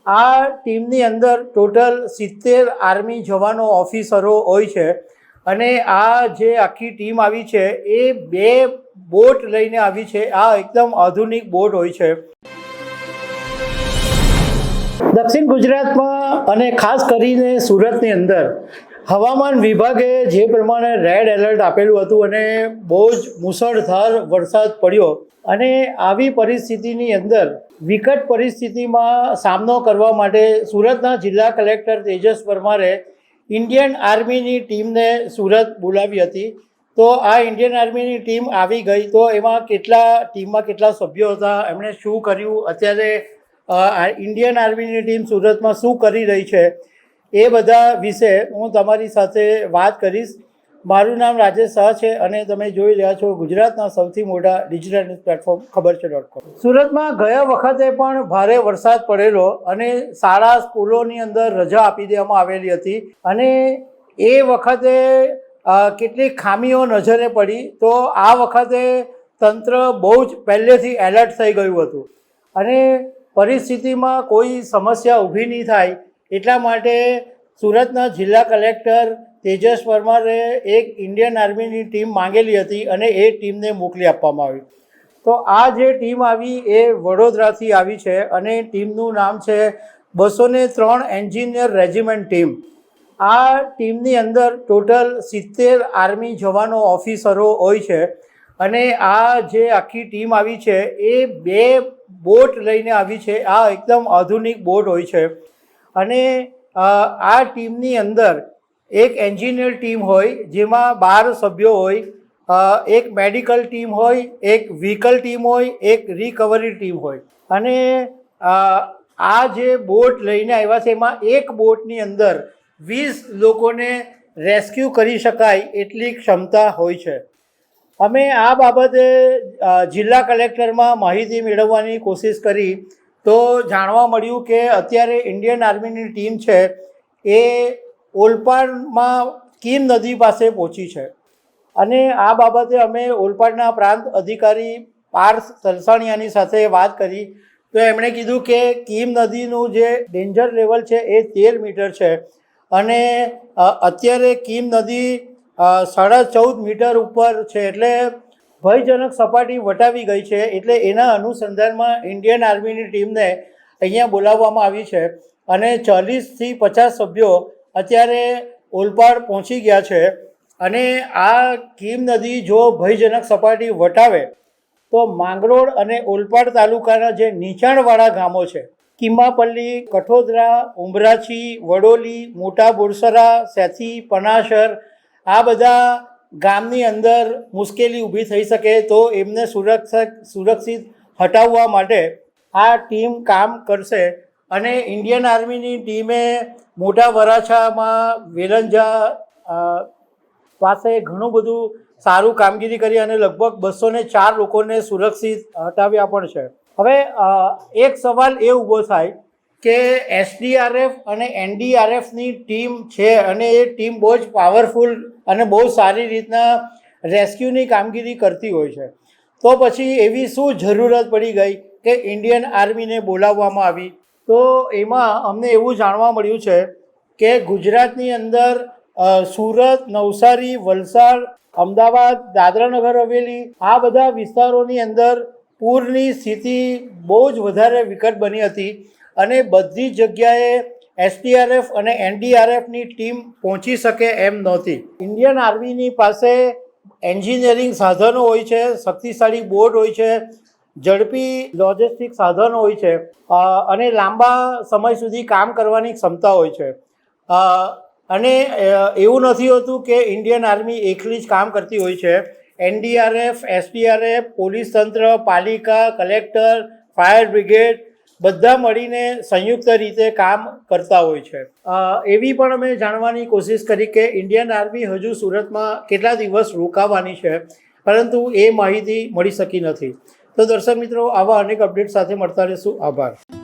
આ ટીમની અંદર ટોટલ 70 આર્મી જવાનો ઓફિસરો હોય છે અને આ જે આખી ટીમ આવી છે એ 2 બોટ લઈને આવી છે. આ એકદમ આધુનિક બોટ હોય છે. દક્ષિણ ગુજરાતમાં અને ખાસ કરીને સુરતની અંદર હવામાન વિભાગે જે પ્રમાણે રેડ એલર્ટ આપેલું હતું અને બહુ જ મુશળધાર વરસાદ પડ્યો અને આવી પરિસ્થિતિની અંદર વિકટ પરિસ્થિતિમાં સામનો કરવા માટે સુરતના જિલ્લા કલેક્ટર તેજસ પરમારે ઇન્ડિયન આર્મીની ટીમને સુરત બોલાવી હતી. તો આ ઇન્ડિયન આર્મીની ટીમ આવી ગઈ. તો એમાં ટીમમાં કેટલા સભ્યો હતા, એમણે શું કર્યું, અત્યારે ઇન્ડિયન આર્મીની ટીમ સુરતમાં શું કરી રહી છે, એ બધા વિશે હું તમારી સાથે વાત કરીશ. મારું નામ રાજેશ શાહ છે અને તમે જોઈ રહ્યા છો ગુજરાતના સૌથી મોટા ડિજિટલ ન્યૂઝ પ્લેટફોર્મ ખબરછે.com. સુરતમાં ગયા વખતે પણ ભારે વરસાદ પડેલો અને શાળા સ્કૂલોની અંદર રજા આપી દેવામાં આવેલી હતી અને એ વખતે કેટલીક ખામીઓ નજરે પડી. તો આ વખતે તંત્ર બહુ જ પહેલેથી એલર્ટ થઈ ગયું હતું અને પરિસ્થિતિમાં કોઈ સમસ્યા ઊભી નહીં થાય એટલા માટે સુરતના જિલ્લા કલેક્ટર તેજસ પરમારે એક ઇન્ડિયન આર્મીની ટીમ માંગેલી હતી અને એ ટીમને મોકલી આપવામાં આવી. તો આ જે ટીમ આવી એ વડોદરાથી આવી છે અને ટીમનું નામ છે 203 એન્જિનિયર રેજિમેન્ટ ટીમ. આ ટીમની અંદર ટોટલ 70 આર્મી જવાનો ઓફિસરો હોય છે અને આ જે આખી ટીમ આવી છે એ 2 બોટ લઈને આવી છે. આ એકદમ આધુનિક બોટ હોય છે અને આ ટીમની અંદર એક એન્જિનિયર ટીમ હોય જેમાં 12 સભ્યો હોય, એક મેડિકલ ટીમ હોય, એક વ્હીકલ ટીમ હોય, એક રિકવરી ટીમ હોય અને આ જે બોટ લઈને આવ્યા છે એમાં એક બોટની અંદર 20 લોકોને રેસ્ક્યુ કરી શકાય એટલી ક્ષમતા હોય છે. અમે આ બાબતે જિલ્લા કલેક્ટરમાં માહિતી મેળવવાની કોશિશ કરી તો જાણવા મળ્યું કે અત્યારે ઇન્ડિયન આર્મીની ટીમ છે એ ઓલપાડમાં કીમ નદી પાસે પહોંચી છે અને આ બાબતે અમે ઓલપાડના પ્રાંત અધિકારી પાર્થ તલસાણિયાની સાથે વાત કરી તો એમણે કીધું કે કીમ નદીનું જે ડેન્જર લેવલ છે એ 13 મીટર છે અને અત્યારે કીમ નદી 14.5 મીટર ઉપર છે એટલે ભયજનક સપાટી વટાવી ગઈ છે. એટલે એના અનુસંધાનમાં ઇન્ડિયન આર્મીની ટીમને અહીંયા બોલાવવામાં આવી છે અને 40થી 50 સભ્યો અત્યારે ઓલપાડ પહોંચી ગયા છે અને આ કીમ નદી જો ભયજનક સપાટી વટાવે તો માંગરોળ અને ઓલપાડ તાલુકાના જે નીચાણવાળા ગામો છે કીમાપલ્લી, કઠોદરા, ઉમરાછી, વડોલી, મોટા બોરસરા, સેથી, પનાસર, આ બધા ગામની અંદર મુશ્કેલી ઊભી થઈ શકે તો એમને સુરક્ષિત હટાવવા માટે આ ટીમ કામ કરશે અને ઇન્ડિયન આર્મીની ટીમે મોટા વરાછામાં વેલંજા પાસે ઘણું બધું સારું કામગીરી કરી અને લગભગ 204 લોકોને સુરક્ષિત હટાવ્યા પણ છે. હવે એક સવાલ એ ઊભો થાય કે એસડીઆરએફ અને એનડીઆરએફની ટીમ છે અને એ ટીમ બહુ જ પાવરફુલ અને બહુ સારી રીતના રેસ્ક્યુની કામગીરી કરતી હોય છે. તો પછી એવી શું જરૂરત પડી ગઈ કે ઇન્ડિયન આર્મીને બોલાવવામાં આવી? તો એમાં અમને એવું જાણવા મળ્યું છે કે ગુજરાતની અંદર સુરત, નવસારી, વલસાડ, અમદાવાદ, દાદરાનગર હવેલી આ બધા વિસ્તારોની અંદર પૂરની સ્થિતિ બહુ જ વધારે વિકટ બની હતી અને બધી જગ્યાએ એસડીઆરએફ અને એનડીઆરએફની ટીમ પહોંચી શકે એમ નહોતી. ઇન્ડિયન આર્મીની પાસે એન્જિનિયરિંગ સાધનો હોય છે, શક્તિશાળી બોટ હોય છે, ઝડપી લોજિસ્ટિક સાધનો હોય છે અને લાંબા સમય સુધી કામ કરવાની ક્ષમતા હોય છે અને એવું નથી હોતું કે ઇન્ડિયન આર્મી એકલી જ કામ કરતી હોય છે. એનડીઆરએફ, એસડીઆરએફ, પોલીસ તંત્ર, પાલિકા, કલેક્ટર, ફાયર બ્રિગેડ બધા મળીને સંયુક્ત રીતે કામ કરતા હોય છે. એવી પણ અમે જાણવાની કોશિશ કરી કે ઇન્ડિયન આર્મી હજુ સુરતમાં કેટલા દિવસ રોકાવાની છે પરંતુ એ માહિતી મળી શકી નથી. તો દર્શક મિત્રો, આવા અનેક અપડેટ સાથે મળતા રહીશું. આભાર.